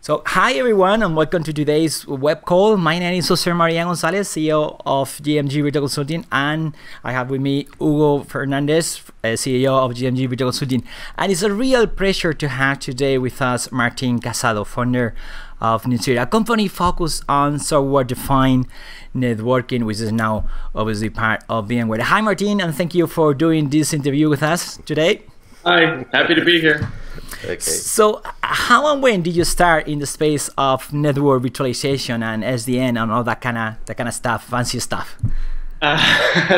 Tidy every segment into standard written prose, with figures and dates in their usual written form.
So, hi everyone, and welcome to today's web call. My name is Jose Maria Gonzalez, CEO of GMG Virtual Consulting, and I have with me Hugo Fernandez, CEO of GMG Virtual Consulting. And it's a real pleasure to have today with us Martin Casado, founder of Nicira, a company focused on software-defined networking, which is now obviously part of VMware. Hi, Martin, and thank you for doing this interview with us today. Hi, happy to be here. Okay. So how and when did you start in the space of network virtualization and SDN and all that kind of stuff, fancy stuff?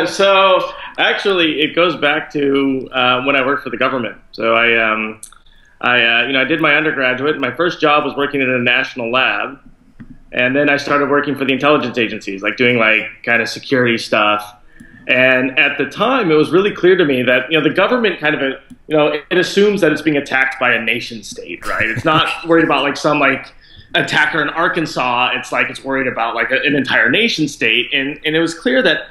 So actually, it goes back to when I worked for the government. So I did my undergraduate. My first job was working in a national lab, and then I started working for the intelligence agencies, like doing kind of security stuff. And at the time, it was really clear to me that the government kind of it assumes that it's being attacked by a nation state, right? It's not worried about some attacker in Arkansas. It's worried about an entire nation state. And it was clear that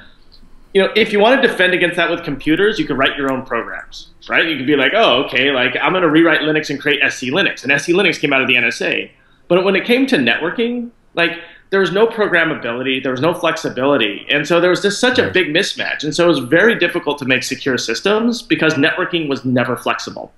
if you want to defend against that with computers, you could write your own programs, right? You could be like, oh, okay, I'm going to rewrite Linux and create SC Linux, and SC Linux came out of the NSA. But when it came to networking, there was no programmability, there was no flexibility, and so there was just such a big mismatch. And so it was very difficult to make secure systems because networking was never flexible.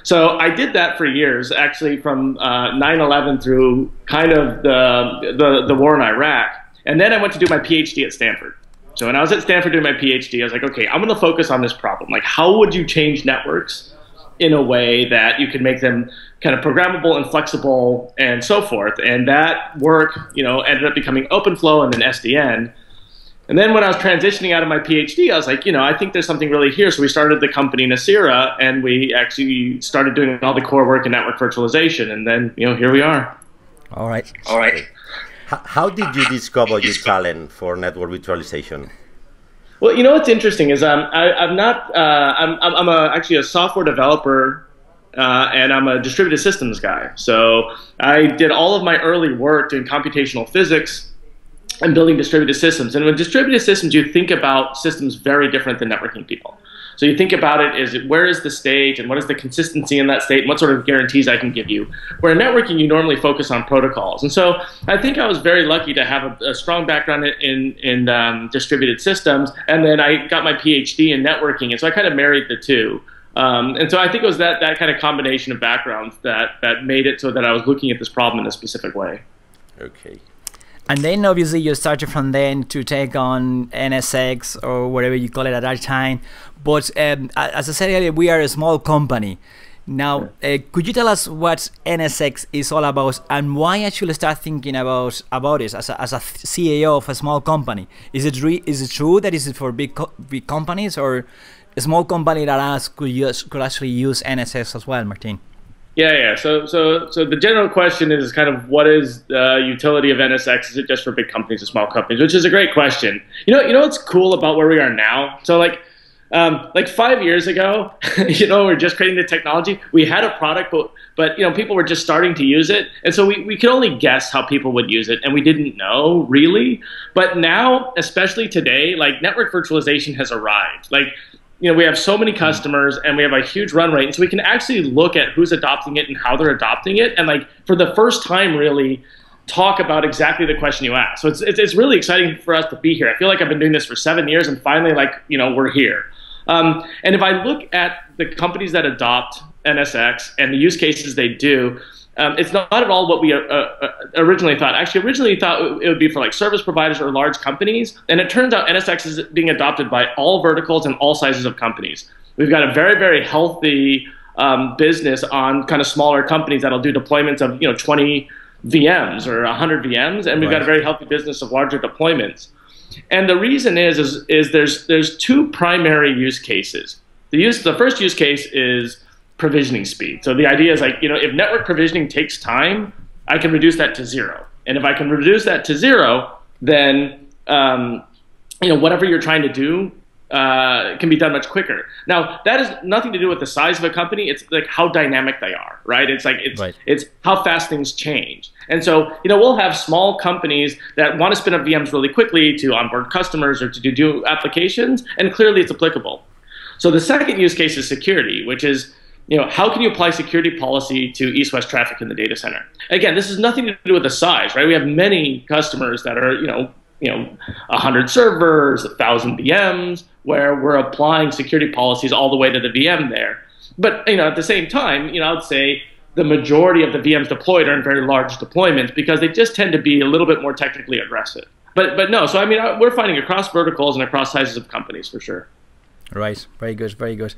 So I did that for years, actually from 9/11 through kind of the war in Iraq. And then I went to do my PhD at Stanford. So when I was at Stanford doing my PhD, I was like, okay, I'm going to focus on this problem. How would you change networks in a way that you could make them kind of programmable and flexible and so forth? And that work, ended up becoming OpenFlow and then SDN. And then when I was transitioning out of my PhD, I was like, I think there's something really here. So we started the company Nicira, and we actually started doing all the core work in network virtualization. And then, here we are. All right. How did you discover your talent for network virtualization? Well, what's interesting is I'm actually a software developer, and I'm a distributed systems guy. So I did all of my early work doing computational physics and building distributed systems. And with distributed systems, you think about systems very different than networking people. So you think about it as where is the state and what is the consistency in that state and what sort of guarantees I can give you. Where in networking, you normally focus on protocols. And so I think I was very lucky to have a strong background in distributed systems. And then I got my PhD in networking. And so I kind of married the two. And so I think it was that kind of combination of backgrounds that made it so that I was looking at this problem in a specific way. Okay. And then obviously you started from then to take on NSX or whatever you call it at that time. But as I said earlier, we are a small company. Now, could you tell us what NSX is all about and why I should start thinking about it as a CEO of a small company? Is it true that it's for big companies, or a small company like us could actually use NSX as well, Martin? Yeah. So the general question is kind of what is the utility of NSX? Is it just for big companies or small companies? Which is a great question. You know what's cool about where we are now? So 5 years ago, we're just creating the technology. We had a product, but people were just starting to use it, and so we could only guess how people would use it, and we didn't know really. But now, especially today, network virtualization has arrived. We have so many customers and we have a huge run rate. And so we can actually look at who's adopting it and how they're adopting it. And for the first time, really talk about exactly the question you asked. So it's really exciting for us to be here. I feel like I've been doing this for 7 years and finally we're here. And if I look at the companies that adopt NSX and the use cases they do, it's not at all what we originally thought. Actually, originally thought it would be for service providers or large companies, and it turns out NSX is being adopted by all verticals and all sizes of companies. We've got a very, very healthy business on kind of smaller companies that'll do deployments of 20 VMs or 100 VMs, and we've got a very healthy business of larger deployments. And the reason is there's two primary use cases. The first use case is provisioning speed. So the idea is if network provisioning takes time, I can reduce that to 0. And if I can reduce that to 0, then whatever you're trying to do can be done much quicker. Now that has nothing to do with the size of a company. It's how dynamic they are, right? It's how fast things change. And so we'll have small companies that want to spin up VMs really quickly to onboard customers or to do applications, and clearly it's applicable. So the second use case is security, which is how can you apply security policy to east-west traffic in the data center? Again, this has nothing to do with the size, right? We have many customers that are, 100 servers, 1,000 VMs, where we're applying security policies all the way to the VM there. But, at the same time, I would say the majority of the VMs deployed are in very large deployments because they just tend to be a little bit more technically aggressive. But no, so we're finding across verticals and across sizes of companies for sure. Right, very good, very good.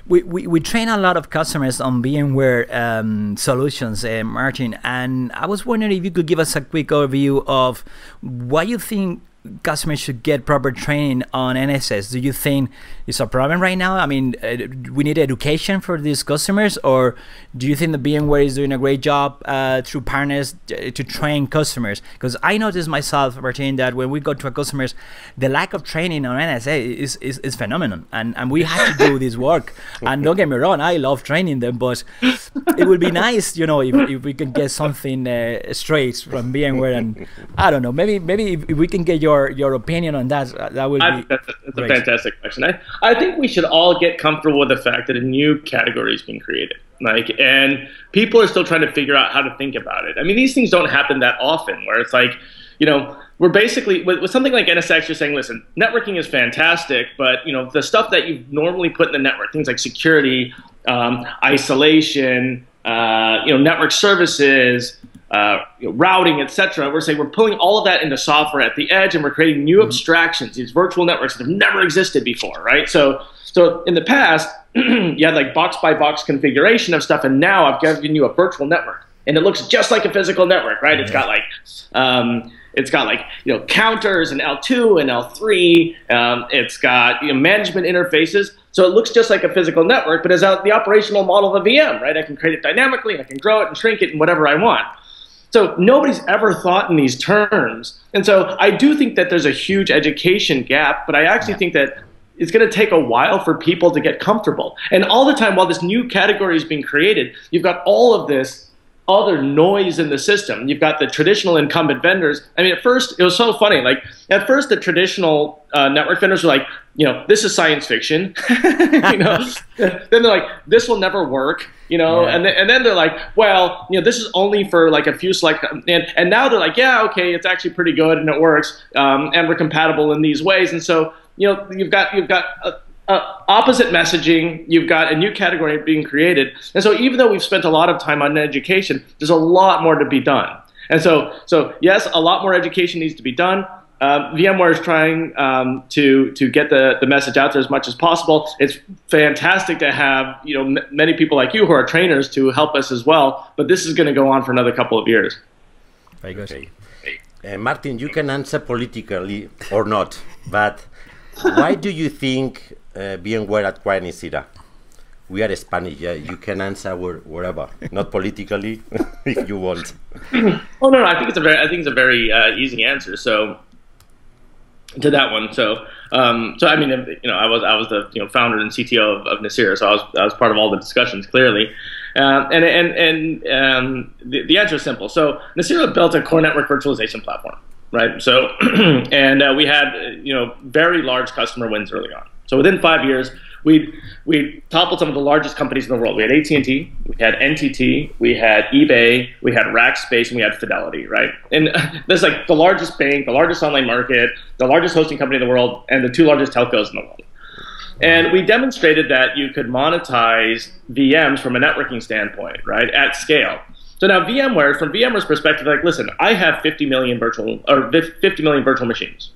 We train a lot of customers on VMware solutions, Martin, and I was wondering if you could give us a quick overview of why you think customers should get proper training on NSX. Do you think it's a problem right now? I mean, we need education for these customers, or do you think the VMware is doing a great job through partners to train customers? Because I noticed myself, Martin, that when we go to our customers, the lack of training on NSX is phenomenal, and we have to do this work. And don't get me wrong, I love training them, but it would be nice, if we can get something straight from VMware, and I don't know, maybe if we can get your opinion on that, that would be that's a fantastic question. I think we should all get comfortable with the fact that a new category is being created, and people are still trying to figure out how to think about it. I mean, these things don't happen that often, where it's like, we're basically with something like NSX, you're saying, listen, networking is fantastic, but the stuff that you normally put in the network, things like security, isolation, network services, routing, etc. We're saying we're pulling all of that into software at the edge, and we're creating new abstractions, these virtual networks that have never existed before, right? So in the past, you had like box by box configuration of stuff, and now I've given you a virtual network, and it looks just like a physical network, right? It's got like counters and L2 and L3. It's got management interfaces. So it looks just like a physical network, but as the operational model of a VM, right? I can create it dynamically, and I can grow it and shrink it and whatever I want. So nobody's ever thought in these terms. And so I do think that there's a huge education gap, but I actually think that it's going to take a while for people to get comfortable. And all the time, while this new category is being created, you've got all of this other noise in the system. You've got the traditional incumbent vendors. I mean, at first, it was so funny. Like, at first, the traditional network vendors were like, this is science fiction. Then they're like, this will never work. And then they're like, well, this is only for like a few select, and now they're like, yeah, okay, it's actually pretty good and it works, and we're compatible in these ways. And so, you've got opposite messaging, you've got a new category being created. And so even though we've spent a lot of time on education, there's a lot more to be done. And so yes, a lot more education needs to be done. VMware is trying to get the message out there as much as possible. It's fantastic to have many people like you who are trainers to help us as well. But this is going to go on for another couple of years. Very good. Okay. Martin, you can answer politically or not, but why do you think VMware acquired Nicira? We are Spanish. Yeah, you can answer wherever, not politically, if you want. Oh no, I think it's a very easy answer. So to that one, so I mean, I was the founder and CTO of Nicira, so I was part of all the discussions clearly, and the answer is simple. So Nicira built a core network virtualization platform, right? So and we had very large customer wins early on. So within 5 years, we toppled some of the largest companies in the world. We had AT&T, we had NTT, we had eBay, we had Rackspace, and we had Fidelity, right? And that's like the largest bank, the largest online market, the largest hosting company in the world, and the 2 largest telcos in the world. And we demonstrated that you could monetize VMs from a networking standpoint, right, at scale. So now VMware, from VMware's perspective, like, listen, I have 50 million virtual machines.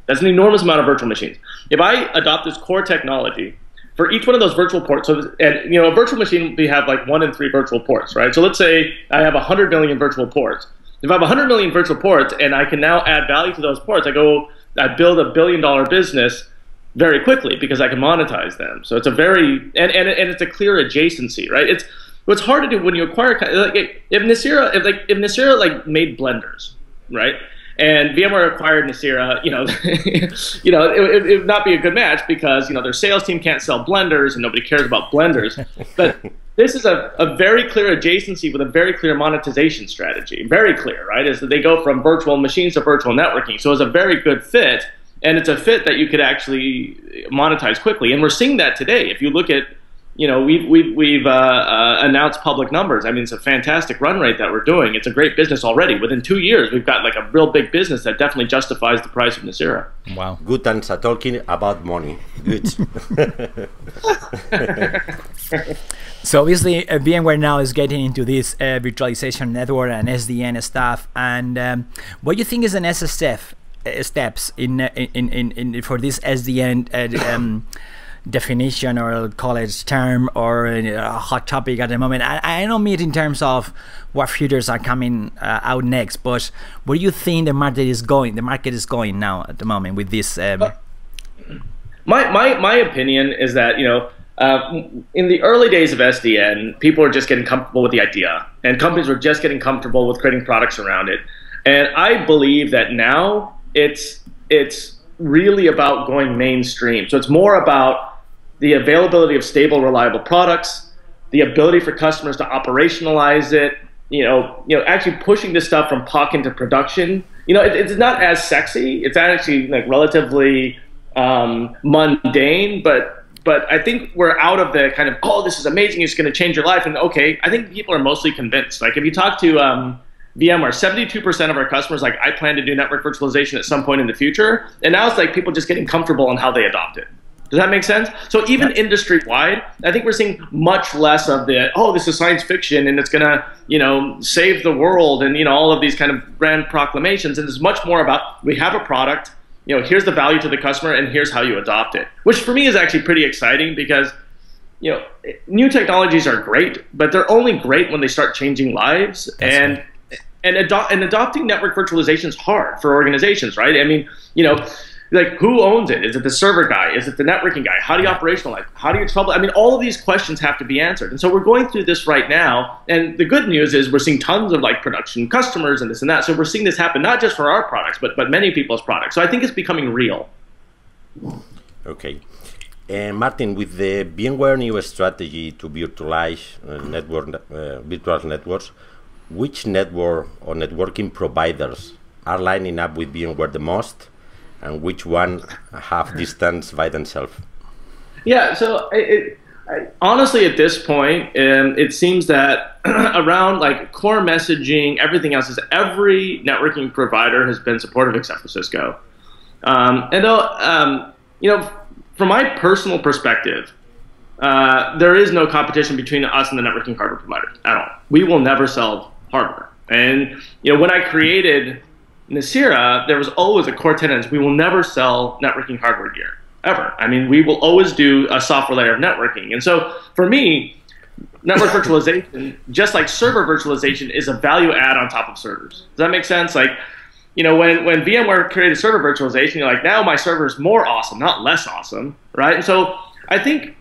That's an enormous amount of virtual machines. If I adopt this core technology for each one of those virtual ports, so a virtual machine, we have like 1 in 3 virtual ports, right? So let's say I have 100 million virtual ports. If I have 100 million virtual ports and I can now add value to those ports, I build $1 billion business very quickly because I can monetize them. So it's a very and it's a clear adjacency, right? It's what's hard to do when you acquire, like, if Nicira like made blenders, right? And VMware acquired Nicira, it would not be a good match because their sales team can't sell blenders and nobody cares about blenders. But this is a very clear adjacency with a very clear monetization strategy. Very clear, right? Is that they go from virtual machines to virtual networking. So it's a very good fit, and it's a fit that you could actually monetize quickly. And we're seeing that today. If you look at we've announced public numbers. I mean, it's a fantastic run rate that we're doing. It's a great business already. Within 2 years, we've got like a real big business that definitely justifies the price of Nicira. Wow. Good answer. Talking about money. Good. So obviously, VMware now is getting into this virtualization network and SDN stuff. And what do you think is the next steps in for this SDN definition, or college term, or a hot topic at the moment? I don't mean it in terms of what features are coming out next, but where do you think the market is going? The market is going now at the moment with this. My opinion is that in the early days of SDN, people were just getting comfortable with the idea, and companies were just getting comfortable with creating products around it. And I believe that now it's really about going mainstream. So it's more about the availability of stable, reliable products, the ability for customers to operationalize it, actually pushing this stuff from POC into production. It's not as sexy. It's actually like relatively mundane, but I think we're out of the kind of, oh, this is amazing, it's going to change your life. And okay, I think people are mostly convinced. Like if you talk to VMware, 72% of our customers, like, I plan to do network virtualization at some point in the future. And now it's like people just getting comfortable on how they adopt it. Does that make sense? So even industry-wide, I think we're seeing much less of the, oh, this is science fiction and it's going to, save the world, and, all of these kind of grand proclamations. And it's much more about, we have a product, here's the value to the customer, and here's how you adopt it. Which for me is actually pretty exciting, because, new technologies are great, but they're only great when they start changing lives. And adopting network virtualization is hard for organizations, right? I mean, like, who owns it? Is it the server guy? Is it the networking guy? How do you operationalize? How do you trouble? I mean, all of these questions have to be answered. And so we're going through this right now. And the good news is we're seeing tons of like production customers and this and that. So we're seeing this happen, not just for our products, but many people's products. So I think it's becoming real. Okay. Martin, with the VMware new strategy to virtualize virtual networks, which network or networking providers are lining up with VMware the most, and which one have distance by themselves? Yeah, so honestly, at this point, it seems that around like core messaging, everything else, is every networking provider has been supportive except for Cisco. And though, from my personal perspective, there is no competition between us and the networking hardware provider at all. We will never sell hardware. And when I created Nicira, there was always a core tenet: we will never sell networking hardware gear, ever. I mean, we will always do a software layer of networking. And so for me, network virtualization, just like server virtualization, is a value add on top of servers. Does that make sense? Like, when VMware created server virtualization, you're like, now my server is more awesome, not less awesome, right? And so I think,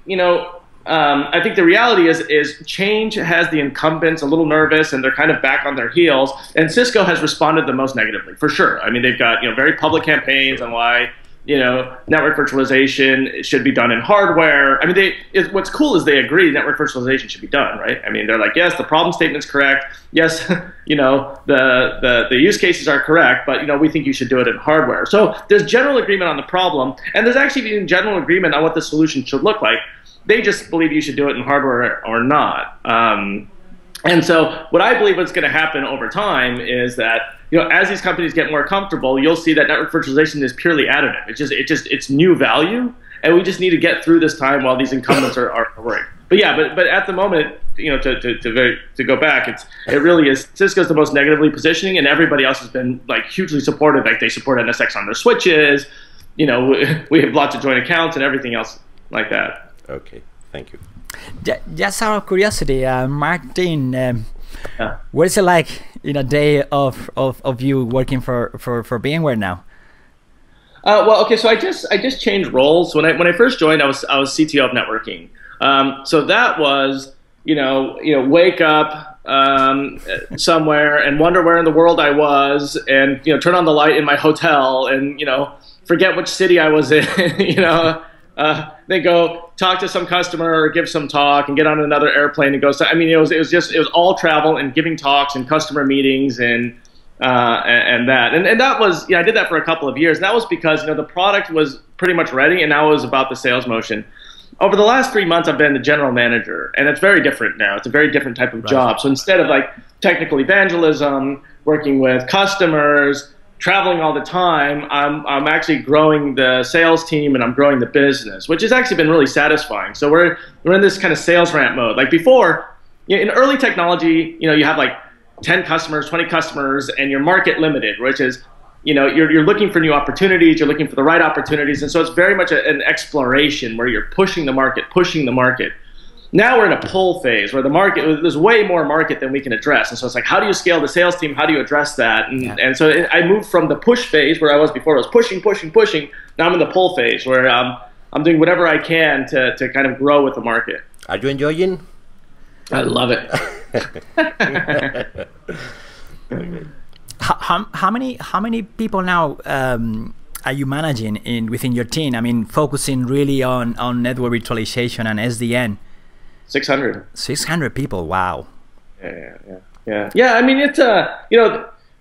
I think the reality is change has the incumbents a little nervous, and they're kind of back on their heels. And Cisco has responded the most negatively, for sure. I mean, they've got very public campaigns on why network virtualization should be done in hardware. I mean, what's cool is they agree network virtualization should be done, right? I mean, they're like, yes, the problem statement's correct. Yes, the use cases are correct, but we think you should do it in hardware. So there's general agreement on the problem, and there's actually been general agreement on what the solution should look like. They just believe you should do it in hardware or not. And so what I believe what's going to happen over time is that, as these companies get more comfortable, you'll see that network virtualization is purely additive. It's new value, and we just need to get through this time while these incumbents are worried. But yeah, but at the moment, to go back, it really is Cisco's the most negatively positioning, and everybody else has been like hugely supportive. Like, they support NSX on their switches. We have lots of joint accounts and everything else like that. Okay, thank you. Just out of curiosity, Martin, what is it like in a day of you working for VMware now? Well, okay, so I just changed roles. When I first joined, I was CTO of networking. So that was wake up somewhere and wonder where in the world I was, and turn on the light in my hotel, and forget which city I was in. Then go talk to some customer or give some talk, and get on another airplane and go. So, I mean, it was all travel and giving talks and customer meetings and that. And that was, I did that for a couple of years. And that was because, the product was pretty much ready, and now it was about the sales motion. over the last 3 months, I've been the general manager, and it's very different now. It's a very different type of job. So instead of like technical evangelism, working with customers, traveling all the time, I'm actually growing the sales team and I'm growing the business, which has actually been really satisfying. So we're in this kind of sales ramp mode. Like before, in early technology, you have like 10 customers, 20 customers, and you're market limited, which is, you're looking for new opportunities, you're looking for the right opportunities, and so it's very much an exploration where you're pushing the market. Now we're in a pull phase where there's way more market than we can address, and so it's like, how do you scale the sales team? How do you address that? And so I moved from the push phase where I was before. I was pushing. Now I'm in the pull phase where I'm doing whatever I can to kind of grow with the market. Are you enjoying? I love it. How many people now are you managing within your team? I mean, focusing really on network virtualization and SDN. 600. 600 people. Wow. Yeah. I mean, it's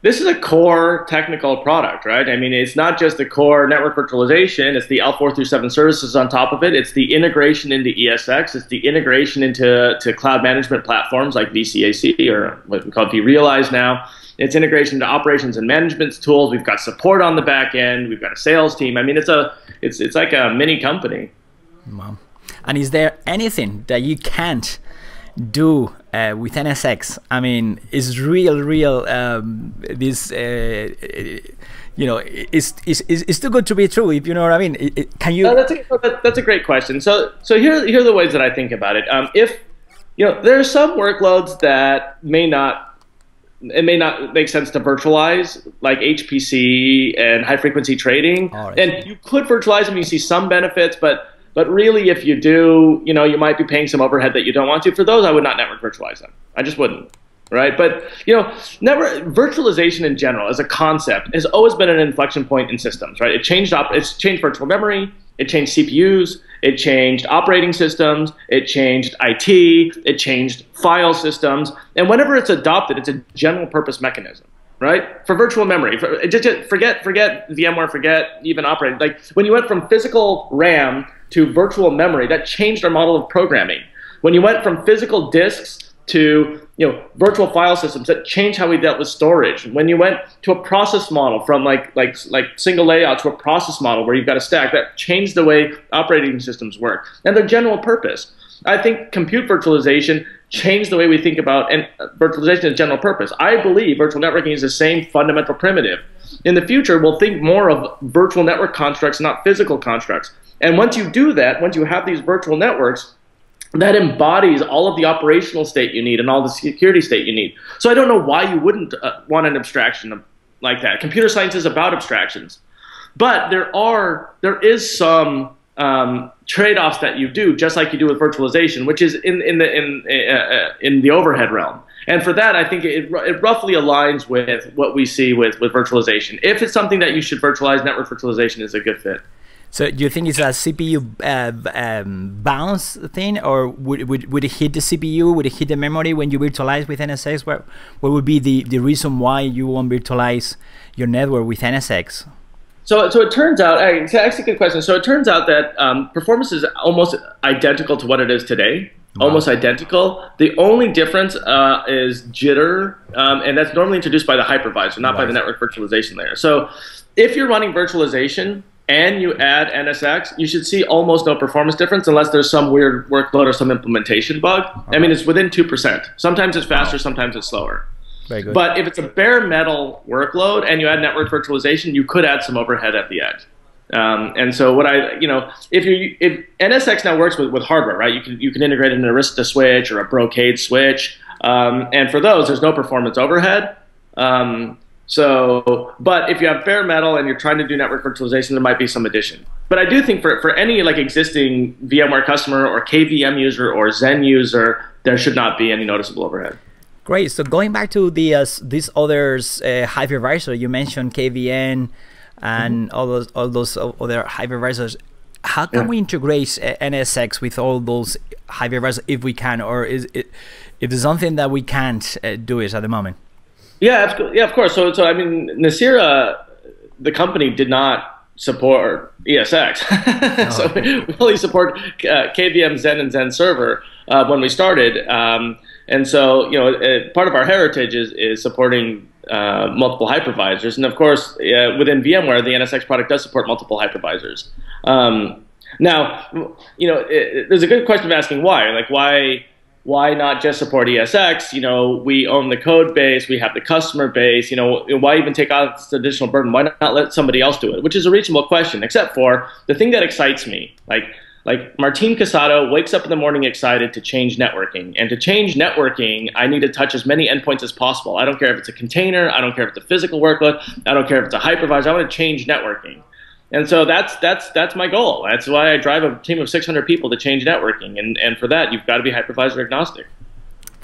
this is a core technical product, right? I mean, it's not just the core network virtualization. It's the L4 through 7 services on top of it. It's the integration into ESX. It's the integration into cloud management platforms like VCAC, or what we call vRealize now. It's integration into operations and management tools. We've got support on the back end. We've got a sales team. I mean, it's like a mini company. Wow. And is there anything that you can't do with NSX? I mean, it's real. It's too good to be true. If you know what I mean. Can you? That's a great question. So here are the ways that I think about it. If there are some workloads that it may not make sense to virtualize, like HPC and high frequency trading. Right. And you could virtualize them. You see some benefits, but really, if you do, you might be paying some overhead that you don't want to. For those, I would not network virtualize them. I just wouldn't, right? But network virtualization in general, as a concept, has always been an inflection point in systems, right? It's changed virtual memory, it changed CPUs, it changed operating systems, it changed IT, it changed file systems, and whenever it's adopted, it's a general purpose mechanism. Right? For virtual memory, forget VMware, forget even operating. Like when you went from physical RAM to virtual memory, that changed our model of programming. When you went from physical disks to virtual file systems, that changed how we dealt with storage. When you went to a process model from like single layout to a process model where you've got a stack, that changed the way operating systems work and their general purpose. I think compute virtualization changed the way we think about virtualization as general purpose. I believe virtual networking is the same fundamental primitive. In the future, we'll think more of virtual network constructs, not physical constructs. And once you do that, once you have these virtual networks, that embodies all of the operational state you need and all the security state you need. So I don't know why you wouldn't want an abstraction like that. Computer science is about abstractions. But there is some trade-offs that you do, just like you do with virtualization, which is in the overhead realm. And for that, I think it roughly aligns with what we see with virtualization. If it's something that you should virtualize, network virtualization is a good fit. So do you think it's a CPU bounce thing, or would it hit the CPU? Would it hit the memory when you virtualize with NSX? What would be the reason why you won't virtualize your network with NSX? So it turns out, it's actually a good question. So it turns out that performance is almost identical to what it is today. Wow. Almost identical. The only difference is jitter, and that's normally introduced by the hypervisor, not by the network virtualization layer. So if you're running virtualization and you add NSX, you should see almost no performance difference unless there's some weird workload or some implementation bug. I mean, it's within 2%. Sometimes it's faster, sometimes it's slower. Very good. But if it's a bare metal workload and you add network virtualization, you could add some overhead at the edge. And so what if NSX now works with hardware, right? You can integrate an Arista switch or a Brocade switch, and for those, there's no performance overhead. But if you have bare metal and you're trying to do network virtualization, there might be some addition. But I do think for any existing VMware customer or KVM user or Zen user, there should not be any noticeable overhead. Great. So going back to these others hypervisor, you mentioned KVN and all those other hypervisors. How can we integrate NSX with all those hypervisors if we can, or is it something that we can't do it at the moment? Yeah, of course. So I mean, Nicira, the company did not support ESX. So we only support KVM, Zen, and Zen Server when we started. And so, part of our heritage is supporting multiple hypervisors. And of course, within VMware, the NSX product does support multiple hypervisors. Now, there's a good question of asking why. Like, why not just support ESX? We own the code base, we have the customer base. Why even take on this additional burden? Why not let somebody else do it? Which is a reasonable question, except for the thing that excites me. Like Martin Casado wakes up in the morning excited to change networking. And to change networking, I need to touch as many endpoints as possible. I don't care if it's a container, I don't care if it's a physical workload, I don't care if it's a hypervisor, I want to change networking. And so that's my goal. That's why I drive a team of 600 people to change networking. And for that, you've got to be hypervisor agnostic.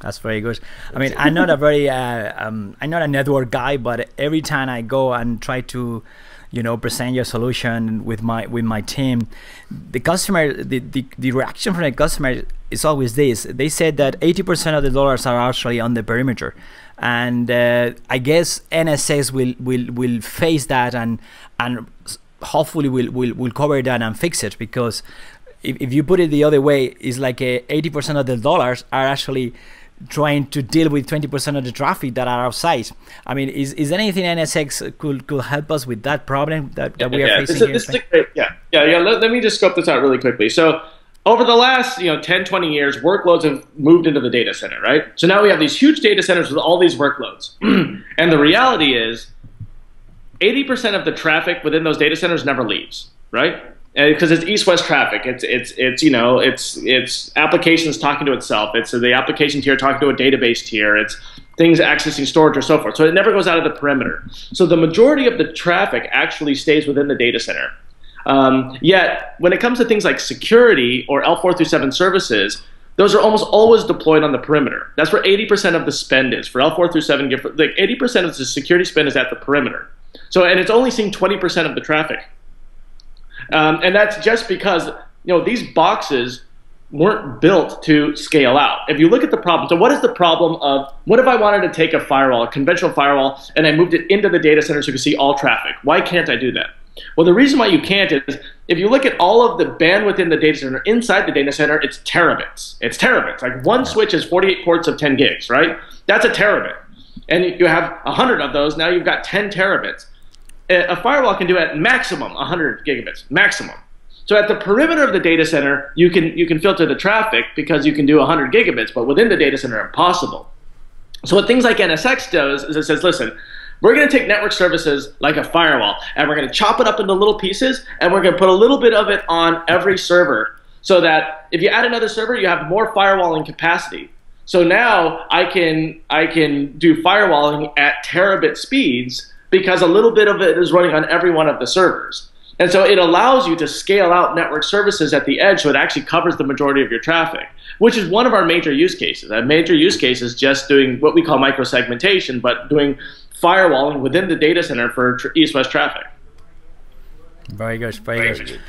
That's very good. I mean, I'm not a very, I'm not a network guy, but every time I go and try to, present your solution with my team, the customer, the reaction from the customer is always this. They said that 80% of the dollars are actually on the perimeter, and I guess NSX will face that and hopefully we'll cover that and fix it, because if you put it the other way, it's like 80% of the dollars are actually trying to deal with 20% of the traffic that are outside. I mean, is there anything NSX could help us with that problem that we are facing here? This is a great, let me just scope this out really quickly. So over the last 10, 20 years, workloads have moved into the data center, right? So now we have these huge data centers with all these workloads. And the reality is 80% of the traffic within those data centers never leaves, right? Because it's east-west traffic. It's applications talking to itself. It's the application tier talking to a database tier. It's things accessing storage or so forth. So it never goes out of the perimeter. So the majority of the traffic actually stays within the data center. Yet when it comes to things like security or L4 through 7 services, those are almost always deployed on the perimeter. That's where 80% of the spend is. For L4 through 7, like 80% of the security spend is at the perimeter. So, and it's only seeing 20% of the traffic. And that's just because these boxes weren't built to scale out. If you look at the problem, so what is the problem of, what if I wanted to take a firewall, a conventional firewall, and I moved it into the data center so you can see all traffic? Why can't I do that? Well, the reason why you can't is, if you look at all of the bandwidth in the data center, inside the data center, it's terabits. It's terabits. Like one switch is 48 ports of 10 gigs, right? That's a terabit. And you have 100 of those, now you've got 10 terabits. A firewall can do at maximum 100 gigabits, maximum. So at the perimeter of the data center, you can filter the traffic because you can do 100 gigabits, but within the data center, impossible. So what things like NSX does is it says, listen, we're going to take network services like a firewall, and we're going to chop it up into little pieces, and we're going to put a little bit of it on every server, so that if you add another server, you have more firewalling capacity. So now I can do firewalling at terabit speeds, because a little bit of it is running on every one of the servers. And so it allows you to scale out network services at the edge, so it actually covers the majority of your traffic, which is one of our major use cases. A major use case is just doing what we call microsegmentation, but doing firewalling within the data center for east-west traffic. Very good, very good.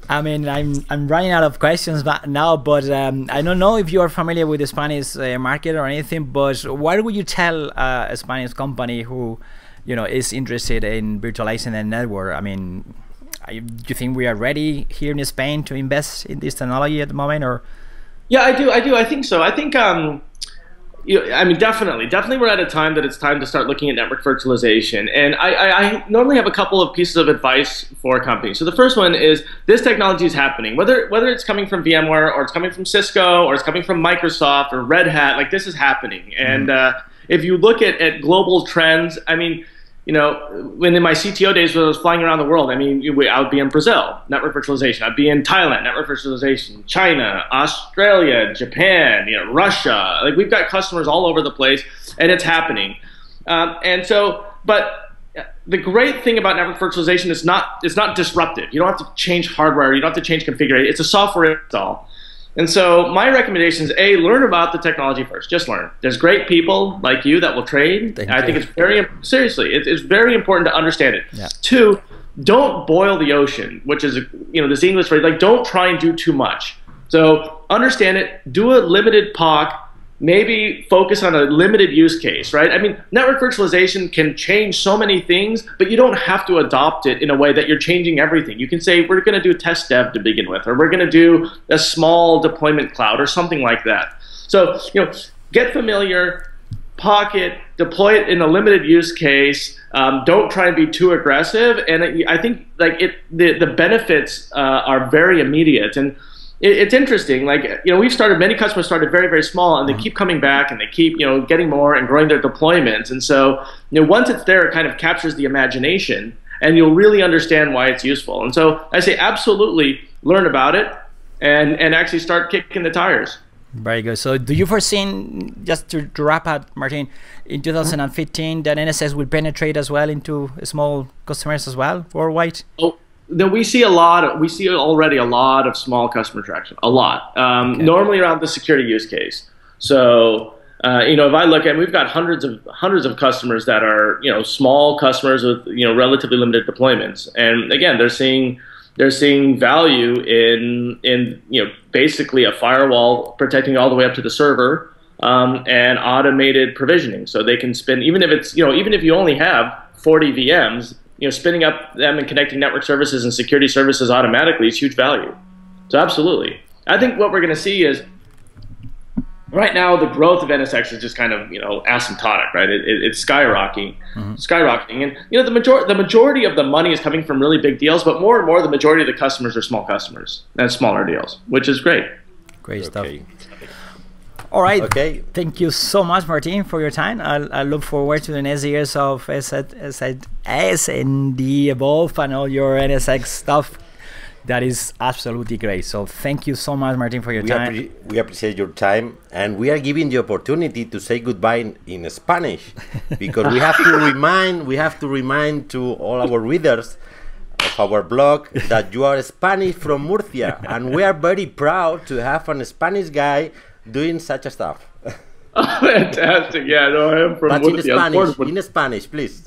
I mean, I'm running out of questions now, but I don't know if you are familiar with the Spanish market or anything, but what would you tell a Spanish company who is interested in virtualizing the network? I mean, do you think we are ready here in Spain to invest in this technology at the moment, or? Yeah, I do. I think so. I think, I mean, definitely we're at a time that it's time to start looking at network virtualization. And I normally have a couple of pieces of advice for companies. So the first one is, this technology is happening. Whether it's coming from VMware, or it's coming from Cisco, or it's coming from Microsoft or Red Hat, like, this is happening. And if you look at global trends, I mean, when in my CTO days when I was flying around the world, I mean, I would be in Brazil, network virtualization. I'd be in Thailand, network virtualization. China, Australia, Japan, Russia. Like, we've got customers all over the place, and it's happening. But the great thing about network virtualization is it's not disruptive. You don't have to change hardware. You don't have to change configuration. It's a software install. And so my recommendation is, A, learn about the technology first. Just learn. There's great people like you that will trade. I think it's seriously, it's very important to understand it. Yeah. 2, don't boil the ocean, which is, this English phrase, like, don't try and do too much. So understand it, do a limited POC, maybe focus on a limited use case, right? I mean, network virtualization can change so many things, but you don't have to adopt it in a way that you're changing everything. You can say, we're going to do test dev to begin with, or we're going to do a small deployment cloud or something like that. So, get familiar, pocket, deploy it in a limited use case. Don't try and be too aggressive. And I think the benefits are very immediate. And it's interesting, many customers started very, very small, and they keep coming back, and they keep, getting more and growing their deployments. And so, once it's there, it kind of captures the imagination, and you'll really understand why it's useful. And so I say absolutely learn about it and actually start kicking the tires. Very good. So do you foresee, just to wrap up, Martin, in 2015 that NSX will penetrate as well into small customers as well worldwide? Oh, no, we see already a lot of small customer traction, a lot. Okay. Normally around the security use case. So, if I look at, we've got hundreds of customers that are, small customers with, relatively limited deployments. And again, they're seeing value in basically a firewall protecting all the way up to the server, and automated provisioning. So they can spin, even if you only have 40 VMs, spinning up them and connecting network services and security services automatically is huge value. So absolutely. I think what we're going to see is, right now, the growth of NSX is just kind of, asymptotic, right? It's skyrocketing, and the majority of the money is coming from really big deals, but more and more, the majority of the customers are small customers and smaller deals, which is great. Great stuff. All right. Okay. Thank you so much, Martin, for your time. I look forward to the next years of SND Evolve and all your NSX stuff. That is absolutely great. So thank you so much, Martin, for your time. We appreciate your time, and we are giving the opportunity to say goodbye in Spanish, because we have to remind to all our readers of our blog that you are Spanish from Murcia, and we are very proud to have a Spanish guy doing such a stuff. Oh, fantastic! Yeah, no, I am from Murcia. In Spanish, please.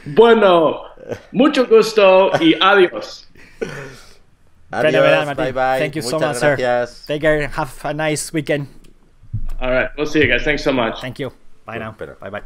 Bueno, mucho gusto y adiós. Adiós, bye bye. Thank you so much, sir. Take care. Have a nice weekend. All right, we'll see you guys. Thanks so much. Thank you. Bye now. Bye bye.